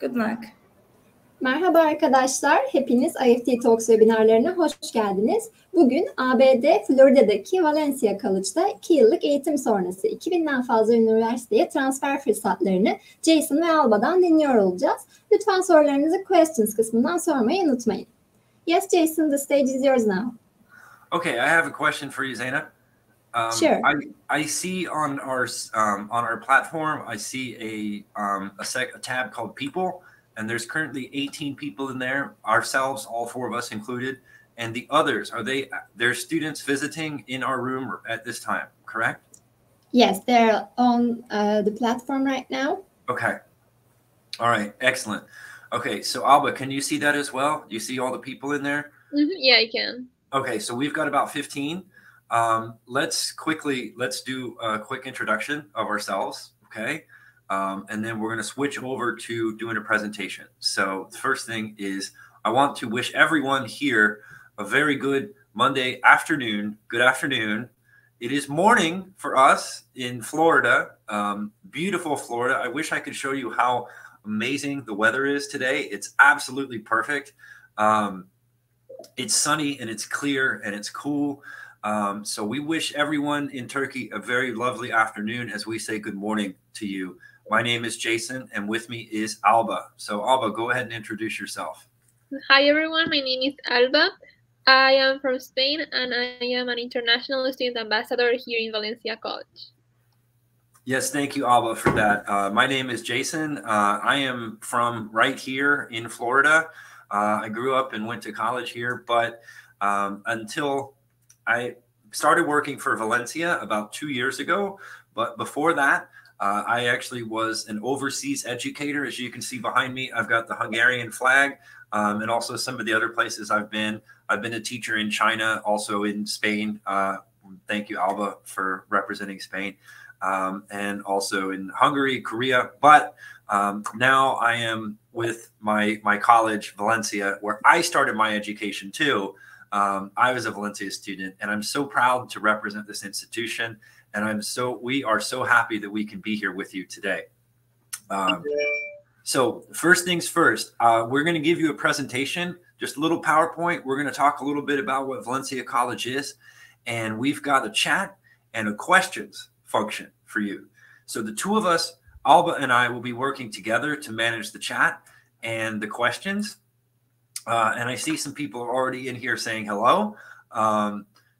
Good luck. Merhaba arkadaşlar, hepiniz IEFT Talks webinarlarına hoş geldiniz. Bugün ABD, Florida'daki Valencia College'da 2 yıllık eğitim sonrası 2000'den fazla üniversiteye transfer fırsatlarını Jason ve Alba'dan dinliyor olacağız. Lütfen sorularınızı questions kısmından sormayı unutmayın. Yes, Jason, the stage is yours now. Okay, I have a question for you, Zaina. Sure. I see on our platform, I see a tab called People, and there's currently 18 people in there, ourselves, all 4 of us included, and the others, they're students visiting in our room at this time, correct? Yes, they're on the platform right now. Okay. All right, excellent. Okay, so Alba, can you see that as well? Do you see all the people in there? Mm-hmm. Yeah, I can. Okay, so we've got about 15. Let's do a quick introduction of ourselves, okay? And then we're going to switch over to doing a presentation. So the first thing is I want to wish everyone here a very good Monday afternoon. Good afternoon. It is morning for us in Florida, beautiful Florida. I wish I could show you how amazing the weather is today. It's absolutely perfect. It's sunny and it's clear and it's cool. So we wish everyone in Turkey a very lovely afternoon as we say good morning to you. My name is Jason, and with me is Alba. So Alba, go ahead and introduce yourself. Hi, everyone. My name is Alba. I am from Spain, and I am an international student ambassador here in Valencia College. Yes, thank you, Alba, for that. My name is Jason. I am from right here in Florida. I grew up and went to college here, but until I started working for Valencia about 2 years ago. But before that, I actually was an overseas educator. As you can see behind me, I've got the Hungarian flag, and also some of the other places I've been. I've been a teacher in China, also in Spain. Thank you, Alba, for representing Spain, and also in Hungary, Korea. But now I am with my college, Valencia, where I started my education too. I was a Valencia student, and I'm so proud to represent this institution. And we are so happy that we can be here with you today. So first things first, we're going to give you a presentation, just a little PowerPoint. We're going to talk a little bit about what Valencia College is. And we've got a chat and a questions function for you. So the 2 of us, Alba and I, will be working together to manage the chat and the questions. And I see some people are already in here saying hello.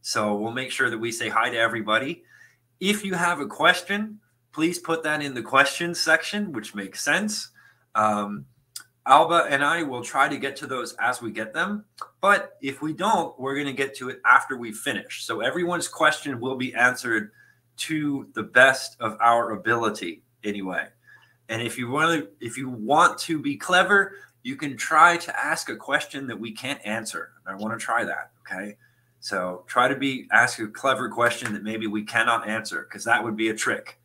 So we'll make sure that we say hi to everybody. If you have a question, please put that in the questions section, which makes sense. Alba and I will try to get to those as we get them. But if we don't, we're going to get to it after we finish. So everyone's question will be answered to the best of our ability anyway. And if you want to be clever, you can try to ask a question that we can't answer. I want to try that, okay? So try to ask a clever question that maybe we cannot answer, because that would be a trick.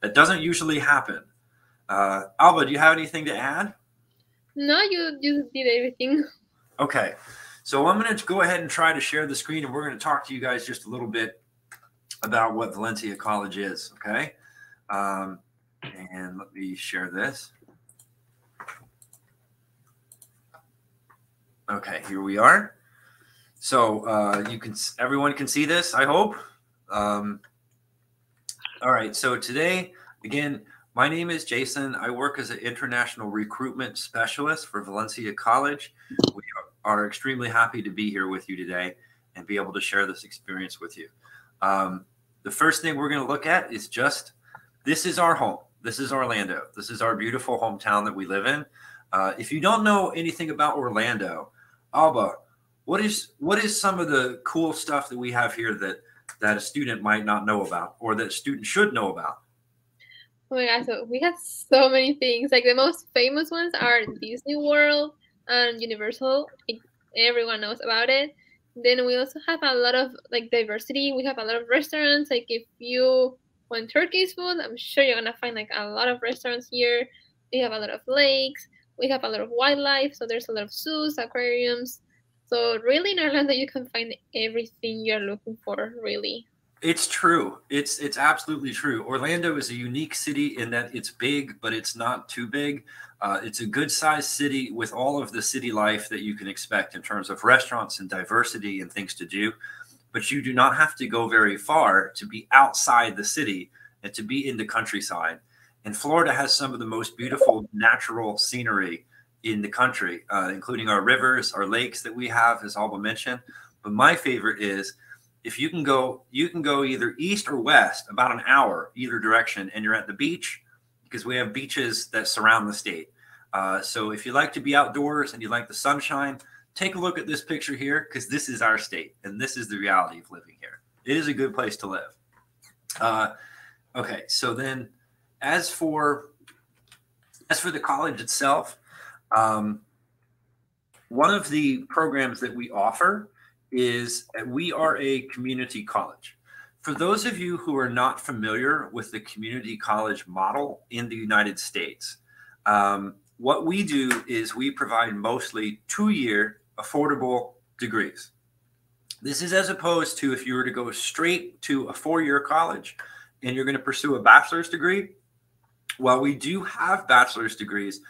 That doesn't usually happen. Alba, do you have anything to add? No, you did everything. Okay. So I'm going to go ahead and try to share the screen, and we're going to talk to you guys just a little bit about what Valencia College is, okay? And let me share this. Okay, here we are. So everyone can see this, I hope. All right, so today, again, my name is Jason. I work as an international recruitment specialist for Valencia College. We are extremely happy to be here with you today and be able to share this experience with you. The first thing we're going to look at is this is our home. This is Orlando. This is our beautiful hometown that we live in. If you don't know anything about Orlando, Alba, what is some of the cool stuff that we have here that a student might not know about, or that a student should know about? Oh my God, so we have so many things. Like the most famous ones are Disney World and Universal. Like, everyone knows about it. Then we also have a lot of diversity. We have a lot of restaurants. Like if you want Turkish food, I'm sure you're gonna find a lot of restaurants here. We have a lot of lakes. We have a lot of wildlife. So there's a lot of zoos, aquariums. So really in Orlando, you can find everything you're looking for, really. It's true. It's absolutely true. Orlando is a unique city in that it's big, but it's not too big. It's a good sized city with all of the city life that you can expect in terms of restaurants and diversity and things to do. But you do not have to go very far to be outside the city and to be in the countryside. And Florida has some of the most beautiful natural scenery in the country, including our rivers, our lakes that we have, as Alba mentioned. But my favorite is if you can go either east or west, about an hour either direction, and you're at the beach, because we have beaches that surround the state. So if you like to be outdoors and you like the sunshine, take a look at this picture here, because this is our state and this is the reality of living here. It is a good place to live. Okay, so then as for the college itself, one of the programs that we offer is we are a community college. For those of you who are not familiar with the community college model in the United States, what we do is we provide mostly 2-year affordable degrees. This is as opposed to if you were to go straight to a 4-year college and you're going to pursue a bachelor's degree. While we do have bachelor's degrees,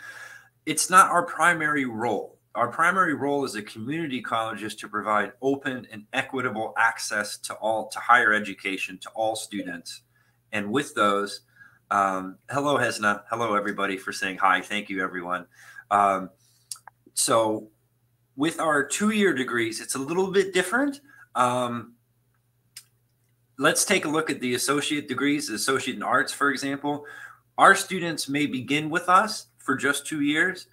it's not our primary role. Our primary role as a community college is to provide open and equitable access to higher education to all students. And with those, hello, Hesna. Hello, everybody, for saying hi. Thank you, everyone. So with our 2-year degrees, it's a little bit different. Let's take a look at the associate degrees, the associate in arts, for example. Our students may begin with us for just 2 years,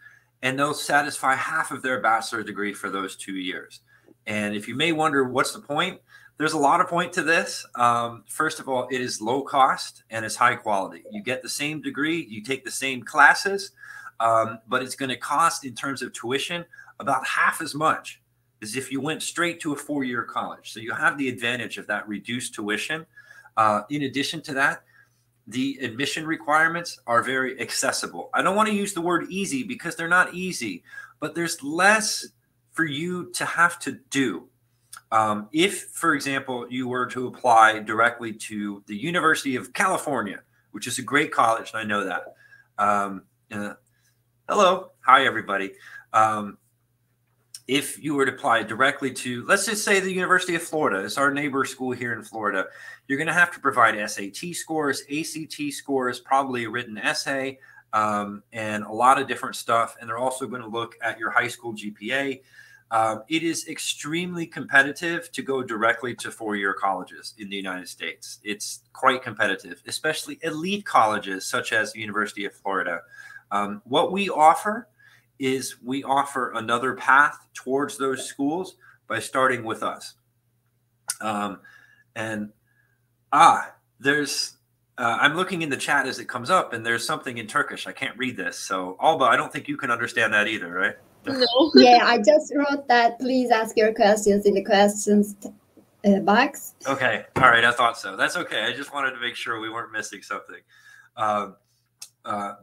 and they'll satisfy half of their bachelor's degree for those 2 years. And if you may wonder, what's the point? There's a lot of point to this. First of all, it is low cost and it's high quality. You get the same degree, you take the same classes, but it's going to cost in terms of tuition about half as much as if you went straight to a 4-year college. So you have the advantage of that reduced tuition. In addition to that, the admission requirements are very accessible. I don't want to use the word easy because they're not easy, but there's less for you to have to do. If, for example, you were to apply directly to the University of California, which is a great college, and I know that. Hello. Hi, everybody. If you were to apply directly to, let's just say the University of Florida, it's our neighbor school here in Florida, you're going to have to provide SAT scores, ACT scores, probably a written essay, and a lot of different stuff. And they're also going to look at your high school GPA. It is extremely competitive to go directly to 4-year colleges in the United States. It's quite competitive, especially elite colleges such as the University of Florida. What we offer is we offer another path towards those schools by starting with us. There's, I'm looking in the chat as it comes up, and there's something in Turkish. I can't read this. So Alba, I don't think you can understand that either, right? No. Yeah, I just wrote that. Please ask your questions in the questions box. Okay. All right. I thought so. That's okay. I just wanted to make sure we weren't missing something.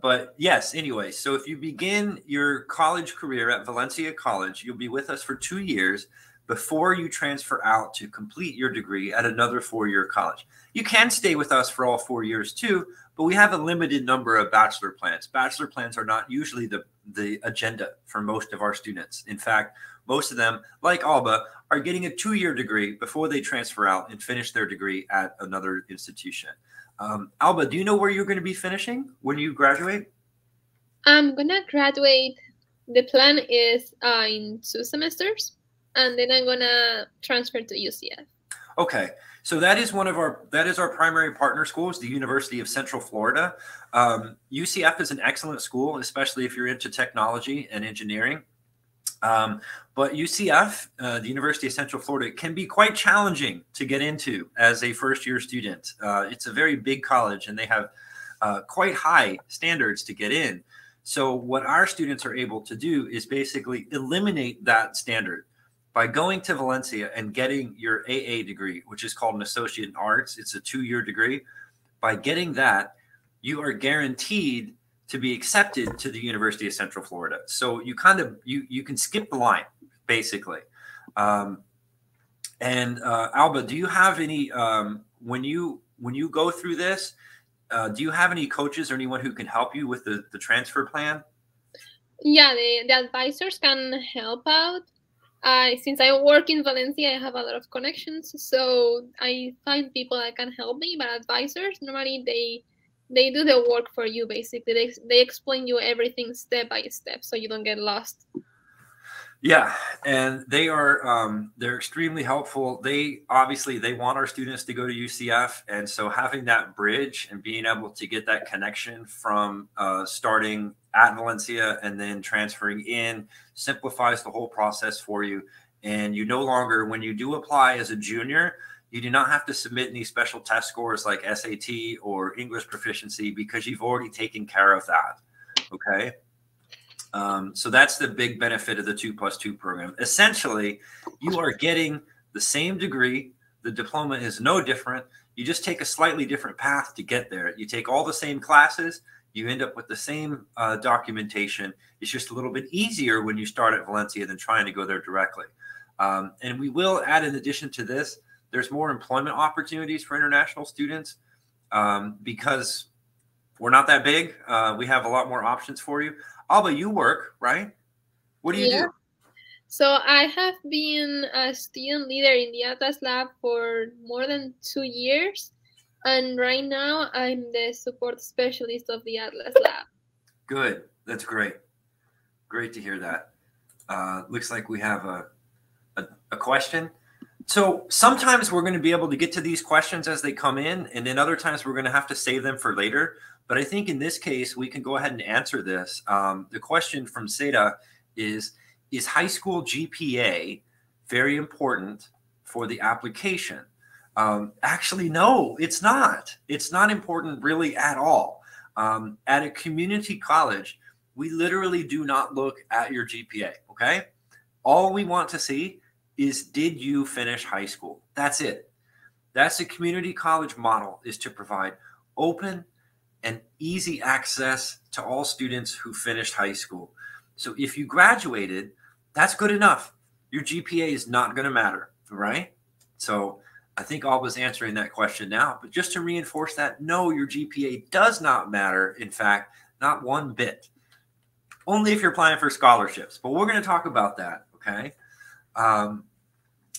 But yes, anyway, so if you begin your college career at Valencia College, you'll be with us for 2 years before you transfer out to complete your degree at another 4-year college. You can stay with us for all 4 years too, but we have a limited number of bachelor plans. Bachelor plans are not usually the agenda for most of our students. In fact, most of them, like Alba, are getting a 2-year degree before they transfer out and finish their degree at another institution. Alba, do you know where you're going to be finishing when you graduate? I'm going to graduate. The plan is in 2 semesters, and then I'm going to transfer to UCF. Okay. So that is our primary partner schools, the University of Central Florida. UCF is an excellent school, especially if you're into technology and engineering. But UCF, the University of Central Florida, can be quite challenging to get into as a first-year student. It's a very big college, and they have quite high standards to get in. So what our students are able to do is basically eliminate that standard by going to Valencia and getting your AA degree, which is called an Associate in Arts. It's a 2-year degree. By getting that, you are guaranteed to be accepted to the University of Central Florida. So you you can skip the line, basically. Alba, do you have any, when you go through this, do you have any coaches or anyone who can help you with the transfer plan? Yeah, the advisors can help out. Since I work in Valencia, I have a lot of connections, so I find people that can help me. But advisors, normally they do the work for you. Basically, they explain you everything step by step, so you don't get lost. Yeah, and they're extremely helpful. They want our students to go to UCF, and so having that bridge and being able to get that connection from starting at Valencia and then transferring in simplifies the whole process for you. And you no longer, when you do apply as a junior, you do not have to submit any special test scores like SAT or English proficiency because you've already taken care of that. Okay. So that's the big benefit of the 2+2 program. Essentially, you are getting the same degree. The diploma is no different. You just take a slightly different path to get there. You take all the same classes. You end up with the same documentation. It's just a little bit easier when you start at Valencia than trying to go there directly. And we will add, in addition to this, there's more employment opportunities for international students because we're not that big. We have a lot more options for you. Alba, you work, right? What do you do? So I have been a student leader in the Atlas Lab for more than 2 years. And right now I'm the support specialist of the Atlas Lab. Good. That's great. Great to hear that. Looks like we have a question. So sometimes we're going to be able to get to these questions as they come in, and then other times we're going to have to save them for later. But I think in this case, we can go ahead and answer this. The question from Seda is high school GPA very important for the application? Actually, no, it's not. It's not important really at all. At a community college, we literally do not look at your GPA, okay? All we want to see is, did you finish high school? That's it. That's the community college model, is to provide open and easy access to all students who finished high school. So if you graduated, that's good enough. Your GPA is not going to matter, right? So I think Alba's answering that question now. But just to reinforce that, no, your GPA does not matter. In fact, not one bit. Only if you're applying for scholarships. But we're going to talk about that, okay?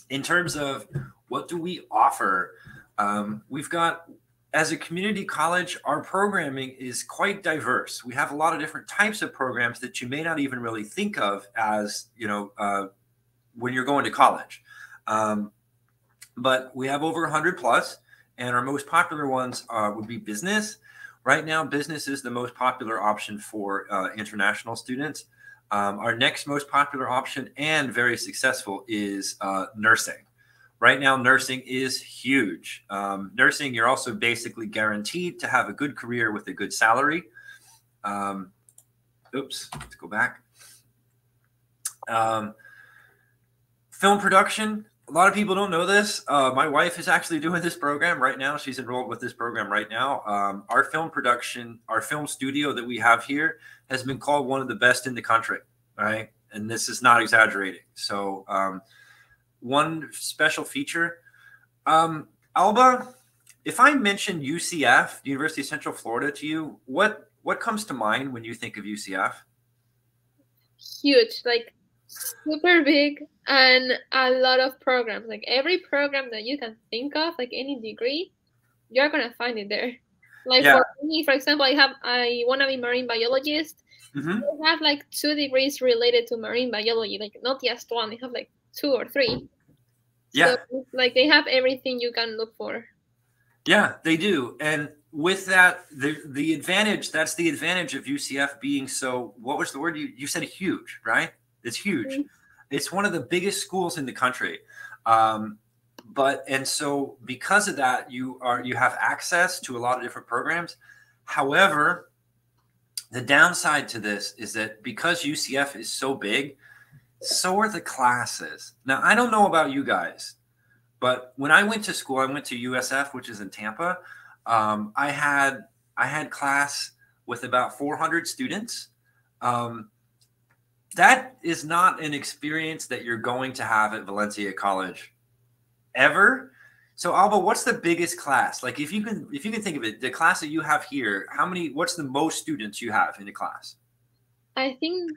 In terms of what do we offer, we've got, as a community college, our programming is quite diverse. We have a lot of different types of programs that you may not even really think of as, when you're going to college. But we have over 100 plus, and our most popular ones would be business. Right now, business is the most popular option for international students. Our next most popular option, and very successful, is nursing. Right now, nursing is huge. Nursing, you're also basically guaranteed to have a good career with a good salary. Oops, let's go back. Film production. A lot of people don't know this. My wife is actually doing this program right now. She's enrolled with this program right now. Our film production, our film studio that we have here has been called one of the best in the country, right? And this is not exaggerating. So one special feature, Alba, if I mention UCF, University of Central Florida, to you, what comes to mind when you think of UCF? Huge, like super big, and a lot of programs. Like every program that you can think of, like any degree, you're gonna find it there. Like for me, for example, I want to be marine biologist. I have like 2 degrees related to marine biology, like not just one. They have like 2 or 3. Yeah. So, like they have everything you can look for. Yeah, they do. And with that, the advantage, that's the advantage of UCF being so, what was the word? You said huge, right? It's huge. It's one of the biggest schools in the country. And so because of that, you have access to a lot of different programs. However, the downside to this is that because UCF is so big, so are the classes. Now, I don't know about you guys, but when I went to school, I went to USF, which is in Tampa. I had class with about 400 students. That is not an experience that you're going to have at Valencia College ever. So Alba, what's the biggest class? Like if you can think of it, the class that you have here, what's the most students you have in the class? I think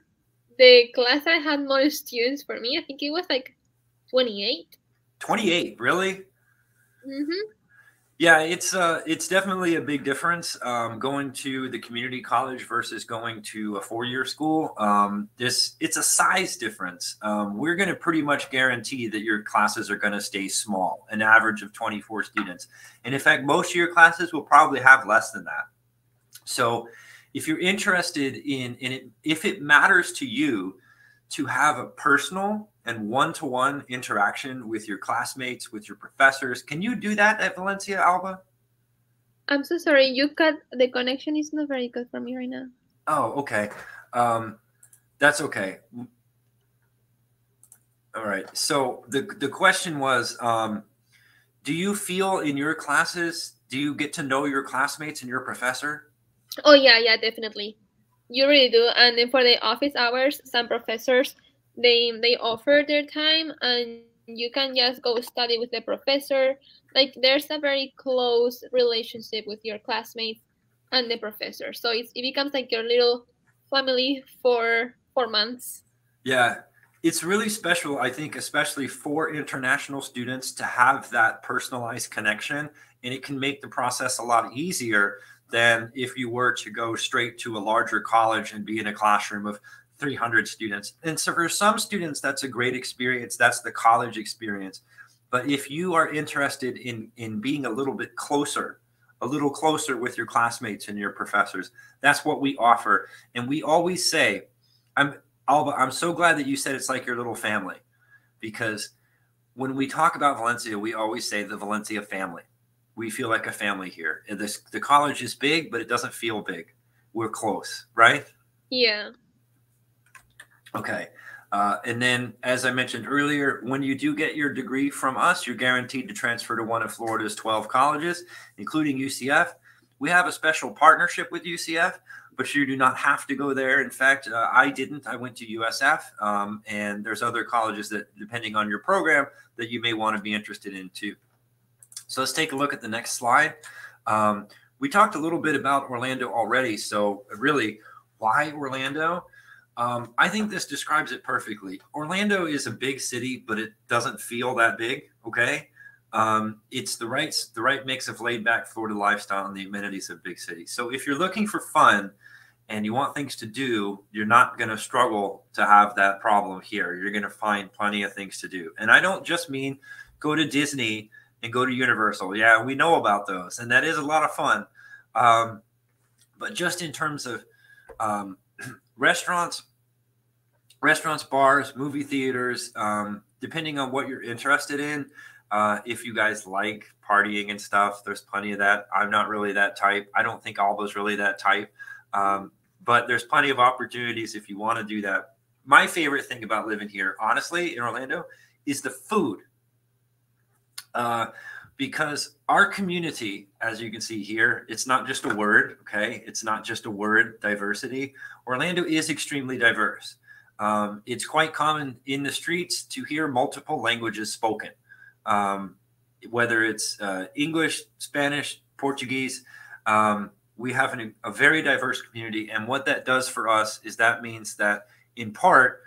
the class that had more students for me, I think it was like 28. 28, really? Mm-hmm. Yeah, it's definitely a big difference going to the community college versus going to a four-year school. It's a size difference. We're going to pretty much guarantee that your classes are going to stay small, an average of 24 students. And in fact, most of your classes will probably have less than that. So if you're interested in it, if it matters to you to have a personal and one-to-one interaction with your classmates, with your professors, can you do that at Valencia, Alba? I'm so sorry. The connection is not very good for me right now. Oh, okay. That's okay. All right. So the question was, do you feel in your classes, do you get to know your classmates and your professor? Oh, yeah, definitely. You really do. And then for the office hours, some professors, they offer their time and you can just go study with the professor. Like there's a very close relationship with your classmates and the professor. So it becomes like your little family for 4 months. Yeah, it's really special, I think, especially for international students to have that personalized connection, and it can make the process a lot easier than if you were to go straight to a larger college and be in a classroom of 300 students. And so for some students, that's a great experience. That's the college experience. But if you are interested in being a little closer with your classmates and your professors, that's what we offer. And we always say, Alba, I'm so glad that you said it's like your little family, because when we talk about Valencia, we always say the Valencia family. We feel like a family here. And the college is big, but it doesn't feel big. We're close, right? Yeah. Okay. And then, as I mentioned earlier, when you do get your degree from us, you're guaranteed to transfer to one of Florida's 12 colleges, including UCF. We have a special partnership with UCF, but you do not have to go there. In fact, I didn't. I went to USF, and there's other colleges that, depending on your program, that you may want to be interested in too. So let's take a look at the next slide. We talked a little bit about Orlando already. So really, why Orlando? I think this describes it perfectly. Orlando is a big city, but it doesn't feel that big. Okay. It's the right mix of laid back Florida lifestyle and the amenities of big cities. So if you're looking for fun and you want things to do, you're not going to struggle to have that problem here. You're going to find plenty of things to do. And I don't just mean go to Disney and go to Universal. Yeah, we know about those. And that is a lot of fun. But just in terms of restaurants, bars, movie theaters, depending on what you're interested in. If you guys like partying and stuff, there's plenty of that. I'm not really that type. I don't think Alba's really that type. But there's plenty of opportunities if you want to do that. My favorite thing about living here, honestly, in Orlando, is the food. Because our community, as you can see here, it's not just a word, okay? It's not just a word, diversity. Orlando is extremely diverse. It's quite common in the streets to hear multiple languages spoken, whether it's English, Spanish, Portuguese. We have a very diverse community. And what that does for us is that means that, in part,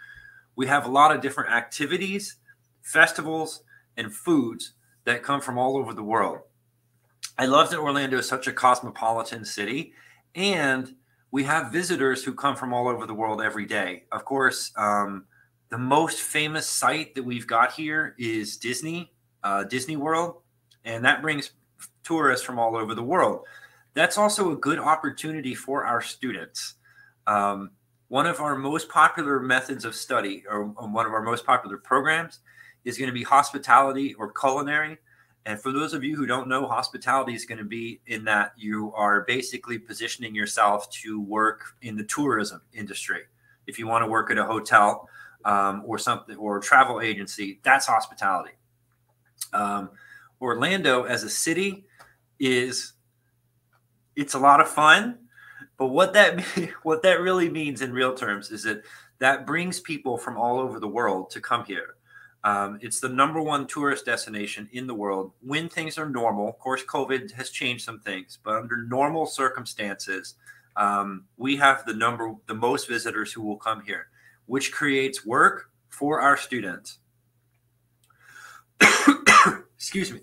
we have a lot of different activities, festivals, and foods that come from all over the world. I love that Orlando is such a cosmopolitan city, and we have visitors who come from all over the world every day. Of course, the most famous site that we've got here is Disney World, and that brings tourists from all over the world. That's also a good opportunity for our students. One of our most popular methods of study, or one of our most popular programs, is going to be hospitality or culinary. And for those of you who don't know, hospitality is going to be in that you are basically positioning yourself to work in the tourism industry. If you want to work at a hotel or something, or a travel agency, that's hospitality. Orlando as a city it's a lot of fun, but what that really means in real terms is that brings people from all over the world to come here. It's the #1 tourist destination in the world when things are normal. Of course, COVID has changed some things, but under normal circumstances, we have the most visitors who will come here, which creates work for our students. Excuse me.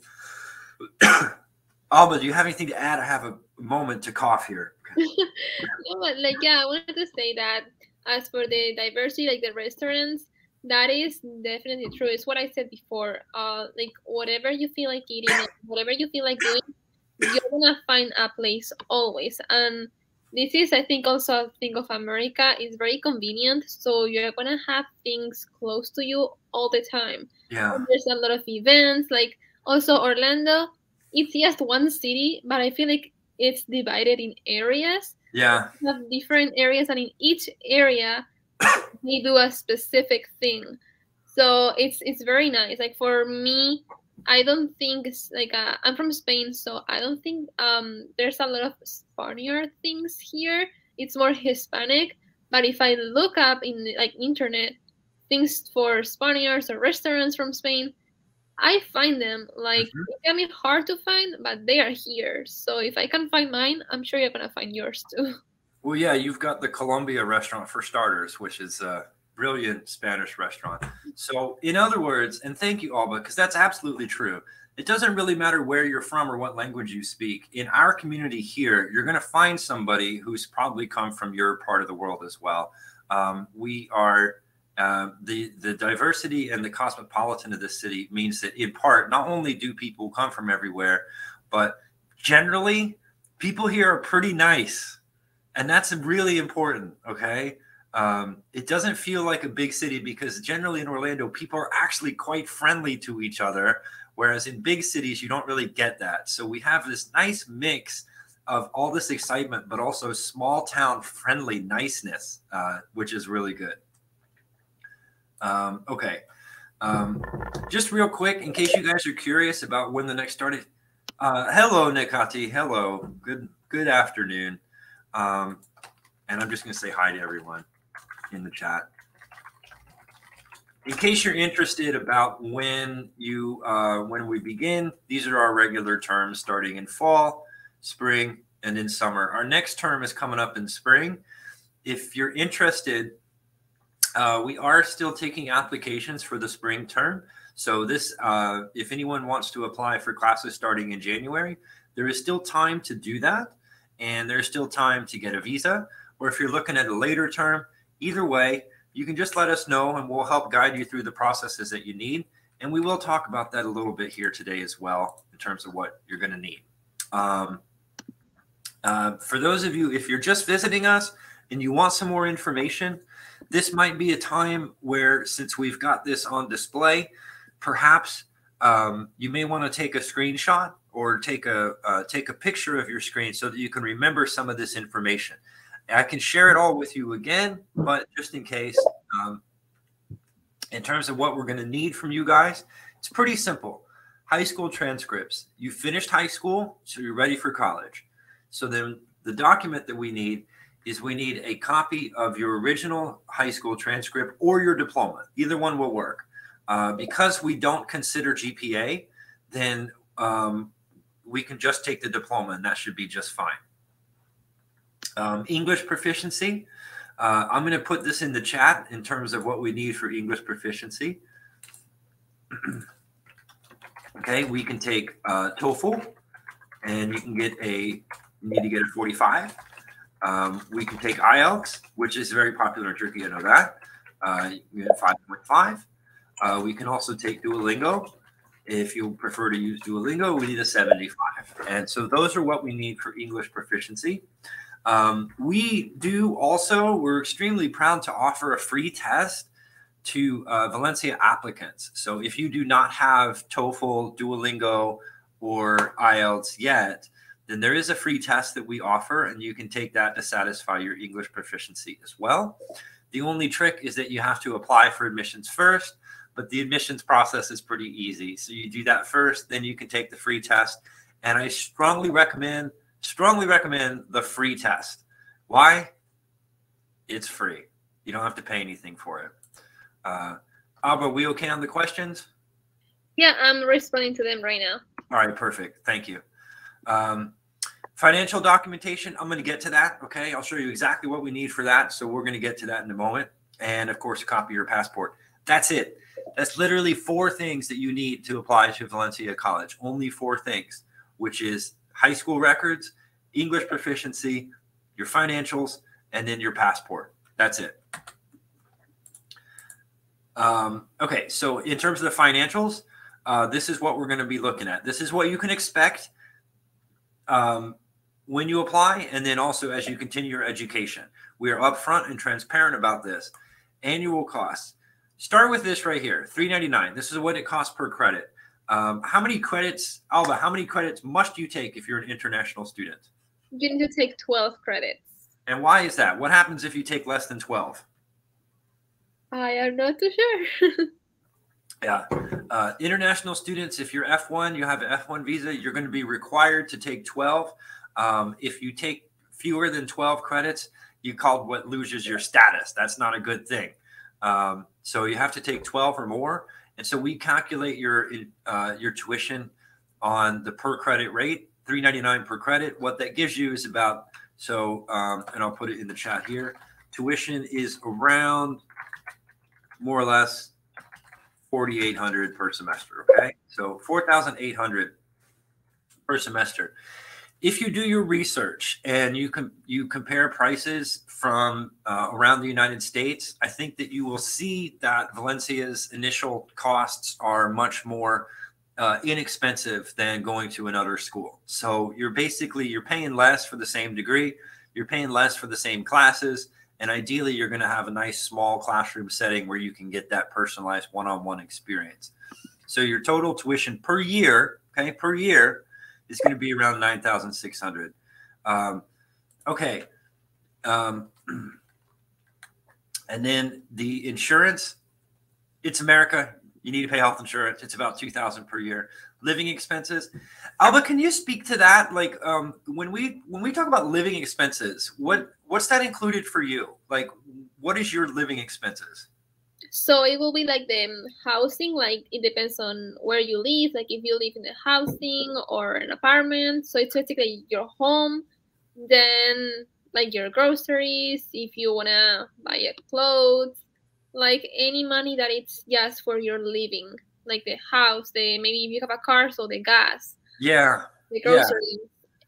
Alba, do you have anything to add? I have a moment to cough here. No, but like, yeah, I wanted to say that as for the diversity, like the restaurants, that is definitely true. It's what I said before. Like whatever you feel like eating, whatever you feel like doing, you're gonna find a place always. And this is, I think, also a thing of America. It's very convenient, so you're gonna have things close to you all the time. Yeah. And there's a lot of events. Like also Orlando, it's just one city, but I feel like it's divided in areas. Yeah. You have different areas, and in each area they do a specific thing. So it's very nice. Like for me, I don't think it's like I'm from Spain, so I don't think there's a lot of Spaniard things here. It's more Hispanic. But if I look up in like internet things for Spaniards or restaurants from Spain, I find them. Like it can be hard to find, but they are here. So if I can find mine, I'm sure you're gonna find yours too. Well, yeah, you've got the Colombia restaurant for starters, which is a brilliant Spanish restaurant. So in other words, and thank you, Alba, because that's absolutely true. It doesn't really matter where you're from or what language you speak. In our community here, you're going to find somebody who's probably come from your part of the world as well. We are the diversity and the cosmopolitan of this city means that in part, not only do people come from everywhere, but generally people here are pretty nice. And that's really important, okay? It doesn't feel like a big city because generally in Orlando, people are actually quite friendly to each other, whereas in big cities, you don't really get that. So we have this nice mix of all this excitement, but also small town friendly niceness, which is really good. Okay. Just real quick, in case you guys are curious about when the next started. Hello, Nikati. Hello. Good afternoon. And I'm just going to say hi to everyone in the chat. In case you're interested about when we begin, these are our regular terms starting in fall, spring, and in summer. Our next term is coming up in spring. If you're interested, we are still taking applications for the spring term. So this, if anyone wants to apply for classes starting in January, there is still time to do that. And there's still time to get a visa. Or if you're looking at a later term, either way, you can just let us know and we'll help guide you through the processes that you need. And we will talk about that a little bit here today as well in terms of what you're going to need. For those of you, if you're just visiting us and you want some more information, this might be a time where, since we've got this on display, perhaps you may want to take a screenshot or take a picture of your screen so that you can remember some of this information. I can share it all with you again, but just in case, in terms of what we're going to need from you guys, it's pretty simple. High school transcripts. You finished high school, so you're ready for college. So then the document that we need is we need a copy of your original high school transcript or your diploma. Either one will work. Because we don't consider GPA, then we can just take the diploma and that should be just fine. English proficiency. I'm going to put this in the chat in terms of what we need for English proficiency. Okay, we can take TOEFL, and you need to get a 45. We can take IELTS, which is very popular in Turkey. I know that. You get 5.5. We can also take Duolingo. If you prefer to use Duolingo, we need a 75. And so those are what we need for English proficiency. We're extremely proud to offer a free test to Valencia applicants. So if you do not have TOEFL, Duolingo, or IELTS yet, then there is a free test that we offer, and you can take that to satisfy your English proficiency as well. The only trick is that you have to apply for admissions first, but the admissions process is pretty easy. So you do that first, then you can take the free test. And I strongly recommend the free test. Why? It's free. You don't have to pay anything for it. Abba, we okay on the questions? Yeah, I'm responding to them right now. All right, perfect. Thank you. Financial documentation, I'm going to get to that. Okay, I'll show you exactly what we need for that. So we're going to get to that in a moment. And of course, a copy of your passport. That's it. That's literally 4 things that you need to apply to Valencia College. Only 4 things, which is high school records, English proficiency, your financials, and then your passport. That's it. Okay, so in terms of the financials, this is what we're going to be looking at. This is what you can expect when you apply, and then also as you continue your education. We are upfront and transparent about this. Annual costs. Start with this right here, $3.99. This is what it costs per credit. How many credits, Alba, how many credits must you take if you're an international student? You need to take 12 credits. And why is that? What happens if you take less than 12? I am not too sure. Yeah. International students, if you're F1, you have an F1 visa, you're going to be required to take 12. If you take fewer than 12 credits, you called what loses your status. That's not a good thing. So you have to take 12 or more. And so we calculate your tuition on the per credit rate, $3.99 per credit. What that gives you is about, and I'll put it in the chat here, tuition is around more or less $4,800 per semester. Okay, so $4,800 per semester. If you do your research and you compare prices from around the United States, I think that you will see that Valencia's initial costs are much more inexpensive than going to another school. So you're paying less for the same degree, you're paying less for the same classes, and ideally you're going to have a nice small classroom setting where you can get that personalized one-on-one experience. So your total tuition per year, okay, per year, is going to be around $9,600. Okay. And then the insurance, it's America. You need to pay health insurance. It's about $2,000 per year. Living expenses. Alba, can you speak to that? Like when we talk about living expenses, what's that included for you? Like, what is your living expenses? So it will be like the housing, like it depends on where you live. Like if you live in a housing or an apartment, so it's basically your home. Then like your groceries, if you wanna buy a clothes, like any money that it's just for your living, like the house, maybe if you have a car, so the gas, yeah, the groceries,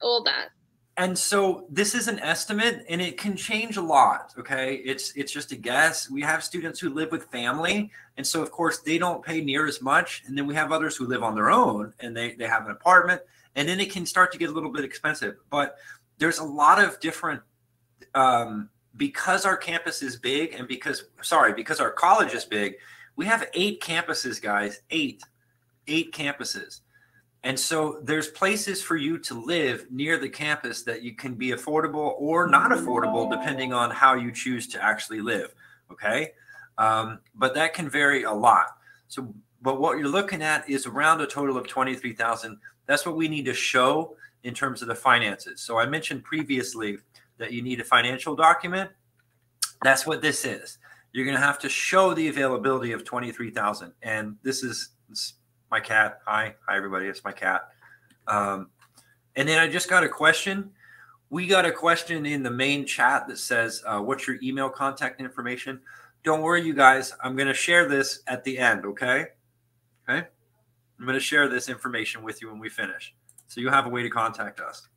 all that. And so this is an estimate and it can change a lot. Okay. It's just a guess. We have students who live with family. And so of course they don't pay near as much. And then we have others who live on their own and they have an apartment, and then it can start to get a little bit expensive. But there's a lot of different, because our campus is big and because our college is big, we have 8 campuses, guys, 8 campuses. And so there's places for you to live near the campus that you can be affordable or not affordable, depending on how you choose to actually live. Okay. But that can vary a lot. So, but what you're looking at is around a total of $23,000. That's what we need to show in terms of the finances. So I mentioned previously that you need a financial document. That's what this is. You're going to have to show the availability of $23,000. And this is my cat. Hi everybody. It's my cat. And then I just got a question. We got a question in the main chat that says, what's your email contact information? Don't worry, you guys. I'm going to share this at the end. Okay. Okay. I'm going to share this information with you when we finish, so you have a way to contact us.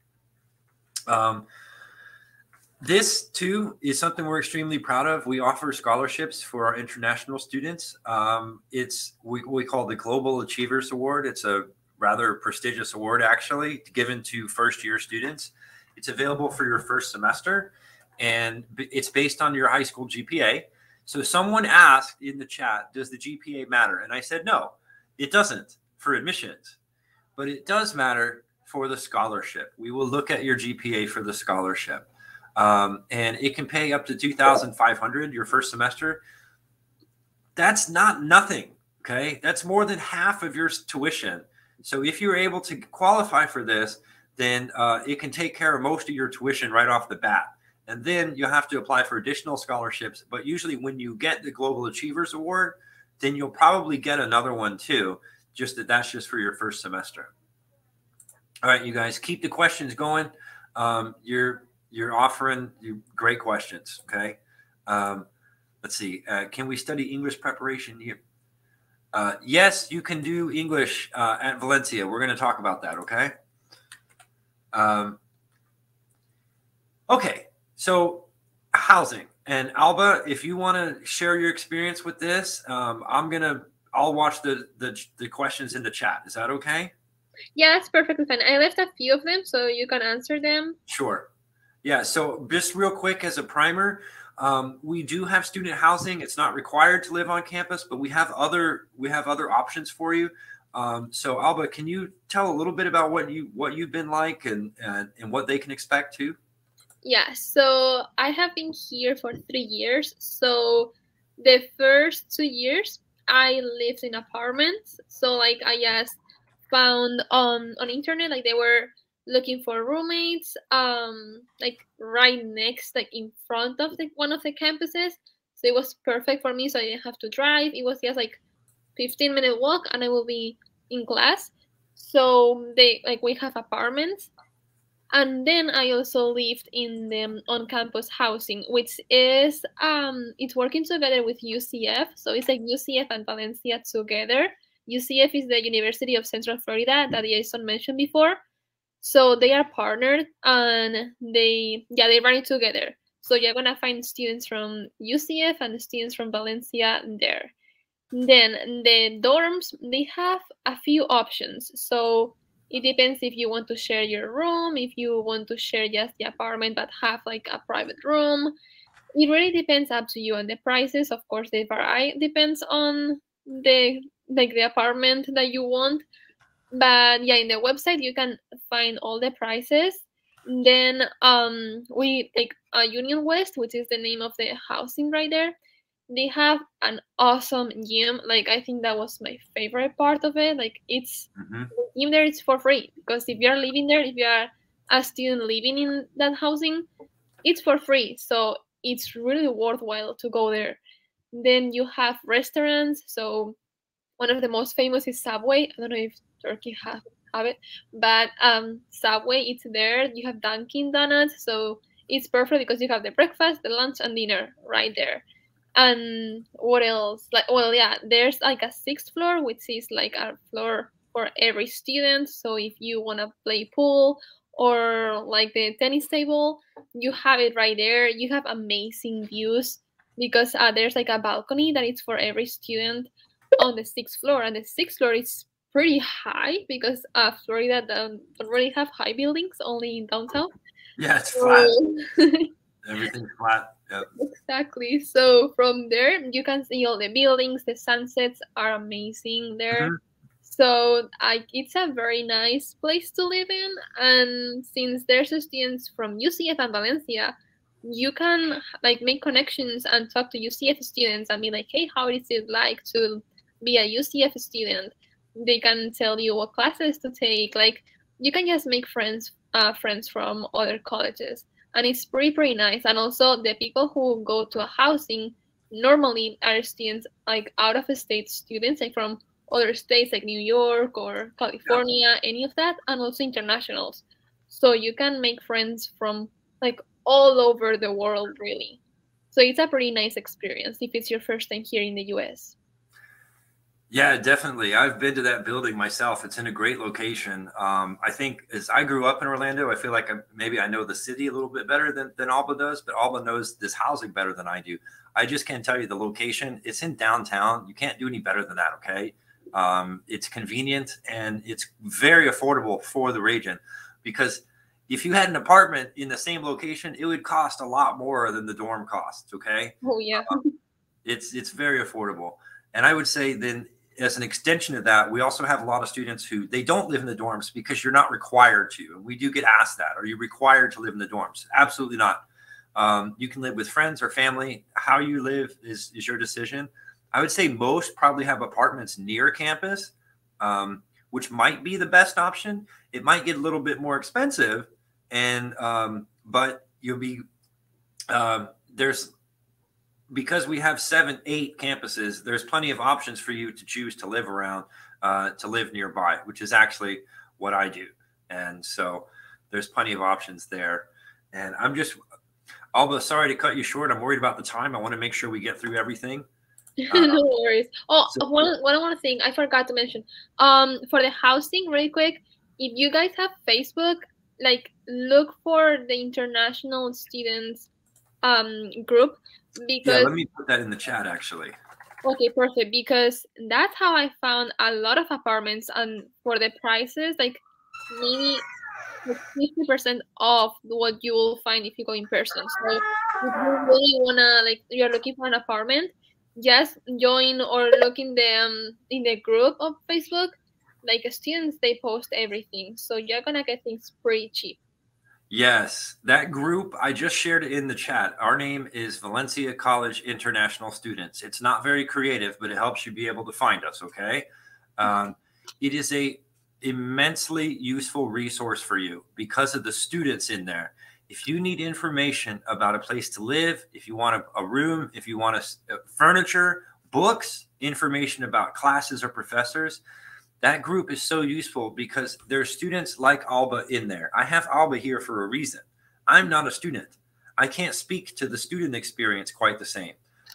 This too is something we're extremely proud of. We offer scholarships for our international students. It's we call the Global Achievers Award. It's a rather prestigious award, actually, given to first-year students. It's available for your first semester, and it's based on your high school GPA. So someone asked in the chat, does the GPA matter? And I said, no, it doesn't for admissions, but it does matter for the scholarship. We will look at your GPA for the scholarship. And it can pay up to $2,500 your first semester. That's not nothing. Okay. That's more than half of your tuition. So if you're able to qualify for this, then it can take care of most of your tuition right off the bat. And then you have to apply for additional scholarships. But usually when you get the Global Achievers Award, then you'll probably get another one too. That's just for your first semester. All right, you guys, keep the questions going. You're offering great questions. Okay. Let's see. Can we study English preparation here? Yes, you can do English at Valencia. We're going to talk about that. Okay. Okay. So housing, and Alba, if you want to share your experience with this, I'll watch the questions in the chat. Is that okay? Yeah, it's perfectly fine. I left a few of them so you can answer them. Sure. Yeah. So just real quick as a primer, we do have student housing. It's not required to live on campus, but we have other options for you. So Alba, can you tell a little bit about what you've been like and what they can expect too? Yeah, so I have been here for 3 years. So the first 2 years I lived in apartments. So like I just found on internet, like they were looking for roommates, like right next, like in front of one of the campuses. So it was perfect for me. So I didn't have to drive. It was just like 15-minute walk and I will be in class. So we have apartments. And then I also lived in the on-campus housing, which is it's working together with UCF. So it's like UCF and Valencia together. UCF is the University of Central Florida that Jason mentioned before. So they are partnered and they run it together. So you're gonna find students from UCF and students from Valencia there. Then the dorms, they have a few options. So it depends if you want to share your room, if you want to share just the apartment but have like a private room. It really depends up to you, and the prices, of course, they vary. Depends on the apartment that you want. But yeah, in the website you can find all the prices. Then we Union West, which is the name of the housing right there. They have an awesome gym. Like I think that was my favorite part of it. Like it's the gym there, it's for free, because if you're living there, if you are a student living in that housing, it's for free. So it's really worthwhile to go there. Then you have restaurants. So one of the most famous is Subway. I don't know if Turkey have it, but Subway, it's there. You have Dunkin' Donuts, so it's perfect because you have the breakfast, the lunch, and dinner right there. And what else? There's like a 6th floor, which is like a floor for every student. So if you want to play pool or like the tennis table, you have it right there. You have amazing views because there's like a balcony that is for every student on the 6th floor, and the 6th floor is pretty high because Florida don't really have high buildings, only in downtown. Yeah, it's flat. Everything's flat. Yep. Exactly. So from there, you can see all the buildings. The sunsets are amazing there. So it's a very nice place to live in. And since there's students from UCF and Valencia, you can like make connections and talk to UCF students and be like, hey, how is it like to be a UCF student? They can tell you what classes to take. Like you can just make friends from other colleges. And it's pretty nice. And also the people who go to a housing normally are students like out of state students, like from other states like New York or California, any of that, and also internationals. So you can make friends from like all over the world, really. So it's a pretty nice experience if it's your first time here in the US. Yeah, definitely. I've been to that building myself. It's in a great location. I think as I grew up in Orlando, I feel like maybe I know the city a little bit better than Alba does, but Alba knows this housing better than I do. I just can't tell you the location. It's in downtown. You can't do any better than that, okay? It's convenient and it's very affordable for the region, because if you had an apartment in the same location, it would cost a lot more than the dorm costs, okay? Oh, yeah. It's very affordable. And I would say then, as an extension of that, we also have a lot of students who they don't live in the dorms because you're not required to. And we do get asked that. Are you required to live in the dorms? Absolutely not. You can live with friends or family. How you live is your decision. I would say most probably have apartments near campus, which might be the best option. It might get a little bit more expensive, and but you'll be there's because we have 7, 8 campuses, there's plenty of options for you to choose to live around, to live nearby, which is actually what I do. And so there's plenty of options there. And I'm just, Alba, sorry to cut you short. I'm worried about the time. I want to make sure we get through everything. No worries. Oh, one more thing I forgot to mention. For the housing, really quick, if you guys have Facebook, like look for the international students group, because yeah, let me put that in the chat actually. Okay, perfect. Because that's how I found a lot of apartments, and for the prices, like maybe 50% off what you will find if you go in person. So if you really wanna, like, you're looking for an apartment, just join or look in the group of Facebook. Like students, they post everything, so you're gonna get things pretty cheap. Yes, that group, I just shared it in the chat. Our name is Valencia College International Students. It's not very creative, but it helps you be able to find us, okay? It is a immensely useful resource for you because of the students in there. If you need information about a place to live, if you want a room, if you want furniture, books, information about classes or professors, that group is so useful because there's students like Alba in there. I have Alba here for a reason. I'm not a student. I can't speak to the student experience quite the same,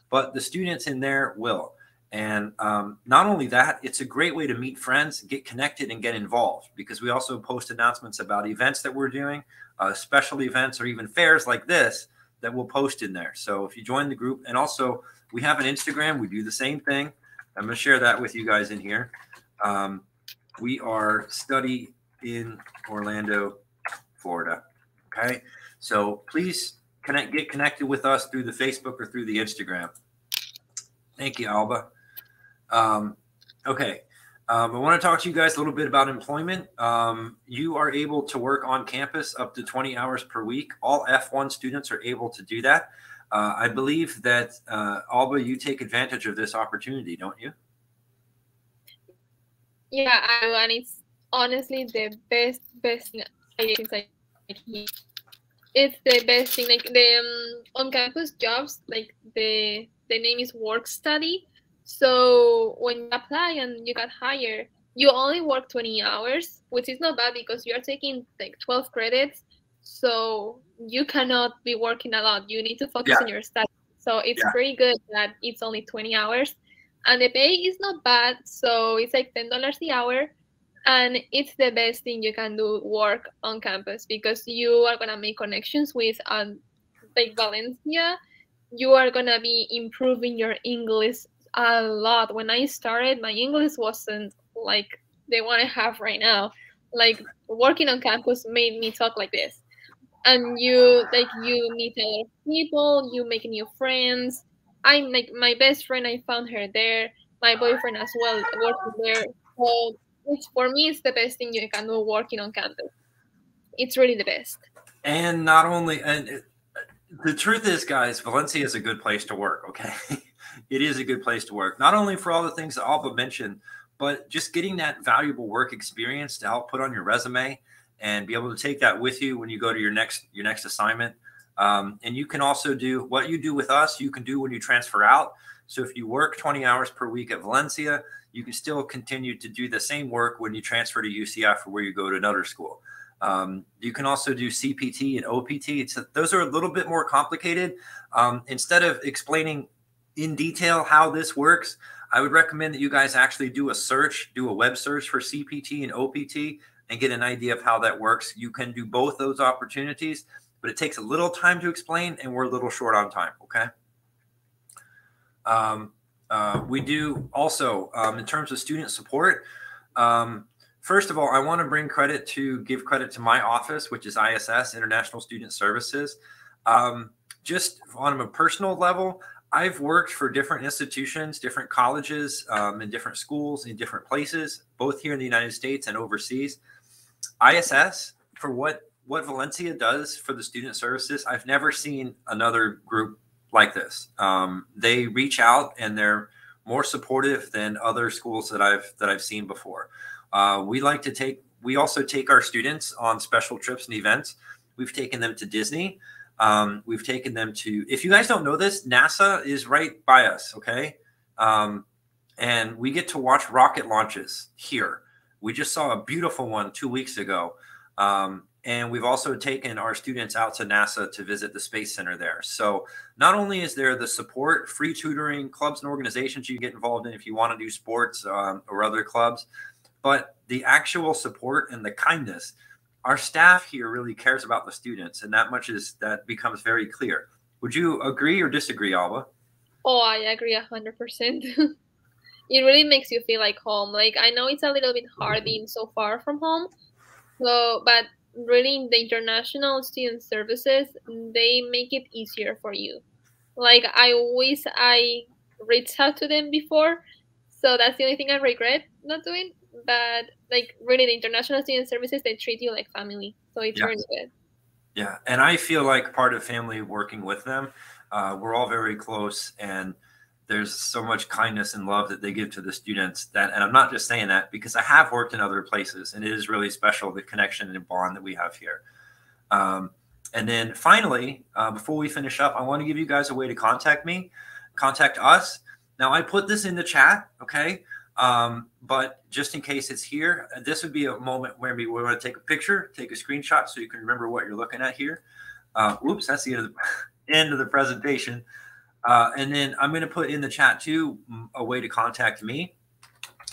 but the students in there will. And not only that, it's a great way to meet friends, get connected, and get involved, because we also post announcements about events that we're doing, special events, or even fairs like this that we'll post in there. So if you join the group, and also we have an Instagram, we do the same thing. I'm going to share that with you guys in here. We are Study in Orlando, Florida. Okay. So please get connected with us through the Facebook or through the Instagram. Thank you, Alba. Okay. I want to talk to you guys a little bit about employment. You are able to work on campus up to 20 hours per week. All F1 students are able to do that. I believe that, Alba, you take advantage of this opportunity, don't you? Yeah, I do, and it's honestly the best thing it's the best thing. Like the on-campus jobs, like the name is work study. So when you apply and you got hired, you only work 20 hours, which is not bad because you are taking like 12 credits. So you cannot be working a lot. You need to focus on your studies. So it's pretty good that it's only 20 hours. And the pay is not bad, so it's like $10 the hour, and it's the best thing you can do, work on campus, because you are gonna make connections with like Valencia. You are gonna be improving your English a lot. When I started, my English wasn't like the one I have right now. Like working on campus made me talk like this, and you meet a lot of people, you make new friends. I'm like my best friend, I found her there. My boyfriend as well working there. So for me, it's the best thing you can do, working on campus. It's really the best. And not only, and the truth is, guys, Valencia is a good place to work. Okay, it is a good place to work. Not only for all the things that Alba mentioned, but just getting that valuable work experience to help put on your resume and be able to take that with you when you go to your next assignment. And you can also do what you do with us, you can do when you transfer out. So if you work 20 hours per week at Valencia, you can still continue to do the same work when you transfer to UCF or where you go to another school. You can also do CPT and OPT. Those are a little bit more complicated. Instead of explaining in detail how this works, I would recommend that you guys actually do a web search for CPT and OPT and get an idea of how that works. You can do both those opportunities, but it takes a little time to explain, and we're a little short on time, okay? We do also, in terms of student support, first of all, I want to give credit to my office, which is ISS, International Student Services. Just on a personal level, I've worked for different institutions, different colleges, in different schools, in different places, both here in the United States and overseas. ISS, for what Valencia does for the student services, I've never seen another group like this. They reach out and they're more supportive than other schools that I've seen before. We also take our students on special trips and events. We've taken them to Disney. We've taken them to, if you guys don't know this, NASA is right by us, okay? And we get to watch rocket launches here. We just saw a beautiful one 2 weeks ago. And we've also taken our students out to NASA to visit the Space Center there. So not only is there the support, free tutoring, clubs and organizations you get involved in if you want to do sports or other clubs, but the actual support and the kindness. Our staff here really cares about the students, and that becomes very clear. Would you agree or disagree, Alba? Oh, I agree 100%. It really makes you feel like home. Like, I know it's a little bit hard being so far from home, but really the international student services, they make it easier for you. Like, I wish I reached out to them before, so that's the only thing I regret not doing. But like, really, the international student services, they treat you like family, so it's really good. Yeah, and I feel like part of family working with them. We're all very close, and there's so much kindness and love that they give to the students that, and I'm not just saying that because I have worked in other places, and it is really special, the connection and bond that we have here. And then finally, before we finish up, I want to give you guys a way to contact us. Now, I put this in the chat, okay? But just in case it's here, this would be a moment where we want to take a picture, take a screenshot so you can remember what you're looking at here. Oops, that's the end of the presentation. And then I'm going to put in the chat too a way to contact me.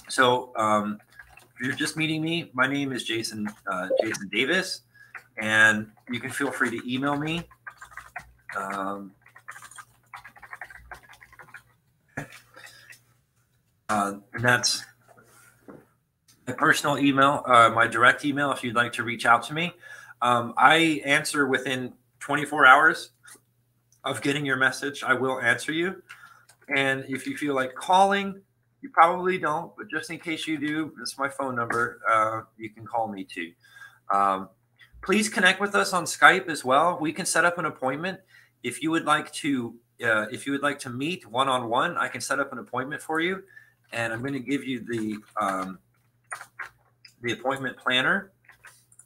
So if you're just meeting me, my name is Jason Davis, and you can feel free to email me. And that's my personal email, my direct email, if you'd like to reach out to me. I answer within 24 hours of getting your message. I will answer you. And if you feel like calling, you probably don't, but just in case you do, this is my phone number. You can call me too. Please connect with us on Skype as well. We can set up an appointment. If you would like to meet one-on-one, I can set up an appointment for you. And I'm going to give you the appointment planner.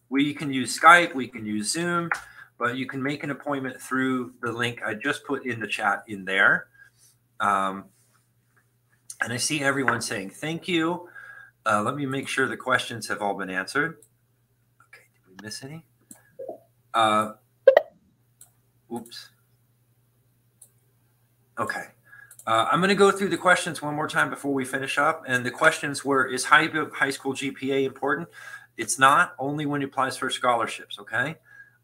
We can use Skype, we can use Zoom, but you can make an appointment through the link I just put in the chat in there. And I see everyone saying thank you. Let me make sure the questions have all been answered. Okay, did we miss any? Oops. Okay. I'm going to go through the questions one more time before we finish up. And the questions were, is high school GPA important? It's not, only when it applies for scholarships, okay?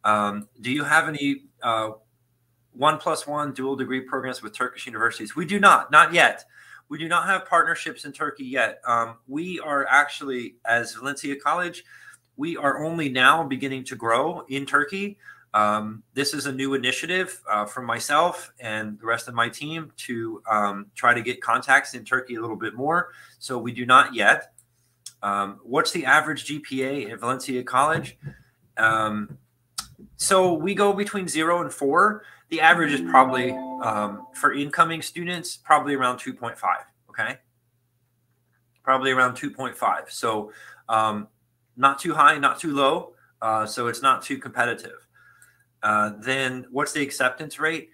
Do you have any 1+1 dual degree programs with Turkish universities? We do not yet. We do not have partnerships in Turkey yet. We are actually, as Valencia College, we are only now beginning to grow in Turkey. This is a new initiative from myself and the rest of my team to try to get contacts in Turkey a little bit more. So we do not yet. What's the average GPA at Valencia College? So we go between 0 and 4. The average is probably, for incoming students, probably around 2.5, okay? Probably around 2.5. So not too high, not too low. So it's not too competitive. Then what's the acceptance rate?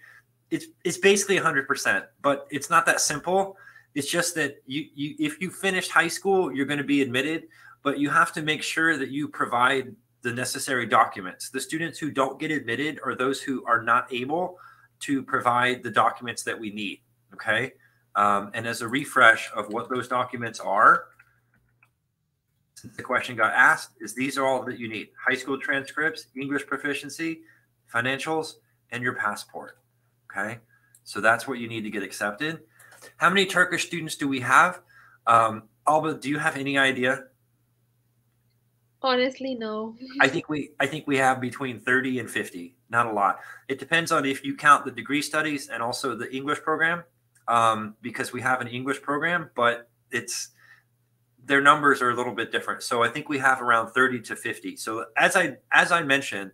It's basically 100%, but it's not that simple. It's just that if you finished high school, you're going to be admitted, but you have to make sure that you provide the necessary documents. The students who don't get admitted are those who are not able to provide the documents that we need. Okay. And as a refresh of what those documents are, since the question got asked, is these are all that you need: high school transcripts, English proficiency, financials, and your passport. Okay. So that's what you need to get accepted. How many Turkish students do we have? Alba, do you have any idea? Honestly, no. I think we have between 30 and 50, not a lot. It depends on if you count the degree studies and also the English program, because we have an English program, but their numbers are a little bit different. So I think we have around 30 to 50. So as I mentioned,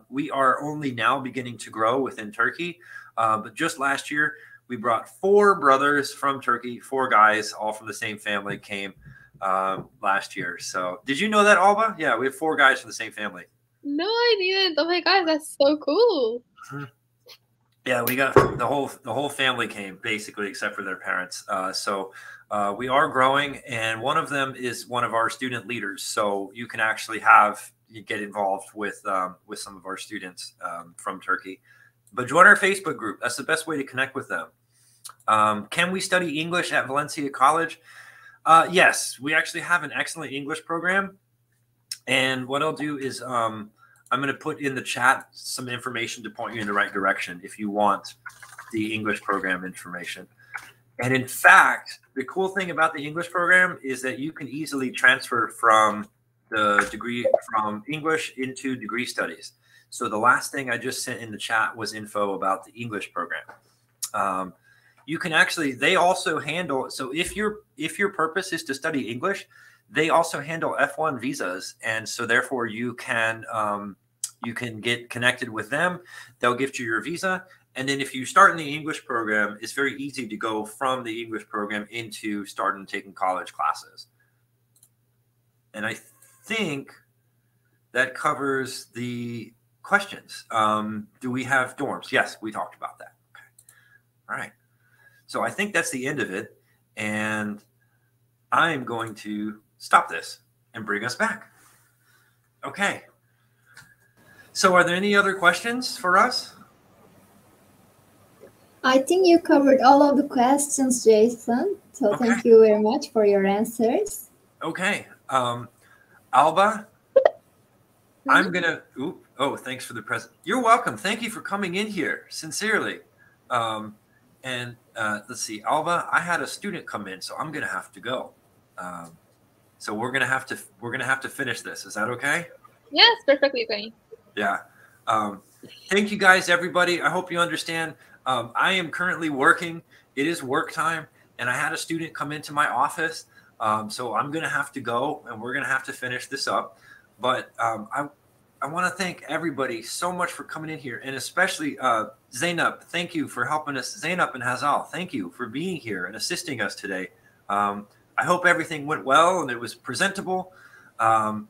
we are only now beginning to grow within Turkey. But just last year, we brought 4 brothers from Turkey, 4 guys, all from the same family, came last year. So did you know that, Alba? Yeah, we have 4 guys from the same family. No, I didn't. Oh my gosh, that's so cool. Yeah, we got the whole family came basically, except for their parents. So we are growing, and one of them is one of our student leaders. So you can actually get involved with some of our students from Turkey. But join our Facebook group. That's the best way to connect with them. Can we study English at Valencia College? Yes, we actually have an excellent English program. And what I'll do is I'm going to put in the chat some information to point you in the right direction if you want the English program information. And in fact, the cool thing about the English program is that you can easily transfer from the degree from English into degree studies. So the last thing I just sent in the chat was info about the English program. You can actually, they also handle, so if your purpose is to study English, they also handle F1 visas. And so therefore you can get connected with them. They'll gift you your visa. And then if you start in the English program, it's very easy to go from the English program into starting taking college classes. And I think that covers the questions. Do we have dorms? Yes, we talked about that. Okay. All right. So I think that's the end of it. And I'm going to stop this and bring us back. Okay. So are there any other questions for us? I think you covered all of the questions, Jason. So Okay. Thank you very much for your answers. Okay. Alba, I'm going to, thanks for the present. You're welcome. Thank you for coming in here, sincerely. Let's see, Alba, I had a student come in, so I'm going to have to go. So we're going to have to finish this. Is that okay? Yes, perfectly fine. Yeah. Thank you guys, everybody. I hope you understand. I am currently working. It is work time, and I had a student come into my office. So I'm going to have to go, and we're going to have to finish this up. But I want to thank everybody so much for coming in here, and especially Zainab. Thank you for helping us. Zainab and Hazal, thank you for being here and assisting us today. I hope everything went well and it was presentable. And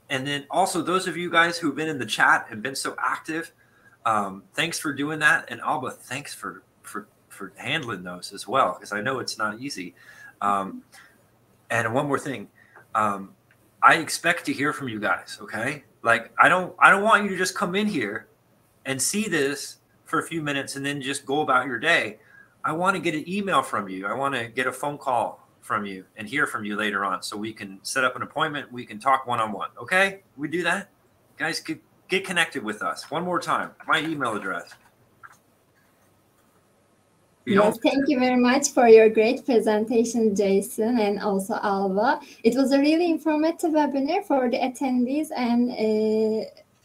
then also those of you guys who've been in the chat and been so active, thanks for doing that. And Alba, thanks for handling those as well, because I know it's not easy. And one more thing, I expect to hear from you guys. Okay, like I don't want you to just come in here and see this for a few minutes and then just go about your day. I want to get an email from you. I want to get a phone call from you and hear from you later on, so we can set up an appointment. We can talk one-on-one. Okay, we do that. Guys, get connected with us. One more time, my email address. Yes, thank you very much for your great presentation, Jason, and also Alba. It was a really informative webinar for the attendees, and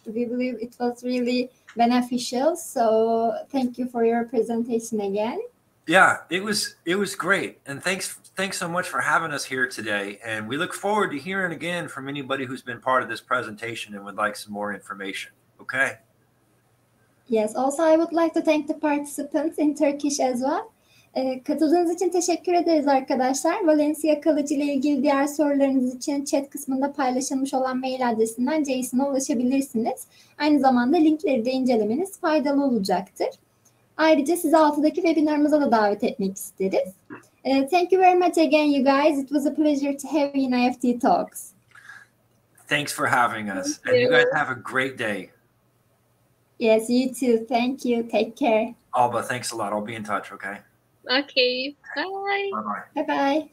we believe it was really beneficial. So thank you for your presentation again. Yeah, it was great. And thanks so much for having us here today. And we look forward to hearing again from anybody who's been part of this presentation and would like some more information. Okay. Yes, also I would like to thank the participants in Turkish as well. Katıldığınız için teşekkür ederiz arkadaşlar. Valencia College ile ilgili diğer sorularınız için chat kısmında paylaşılmış olan mail adresinden Jason'a ulaşabilirsiniz. Aynı zamanda linkleri de incelemeniz faydalı olacaktır. Ayrıca sizi 6'daki webinarımıza da davet etmek isteriz. Thank you very much again, you guys. It was a pleasure to have you in IEFT Talks. Thanks for having us. And you guys have a great day. Yes, you too. Thank you. Take care. Alba, thanks a lot. I'll be in touch, okay? Okay, bye. Bye-bye. Bye-bye.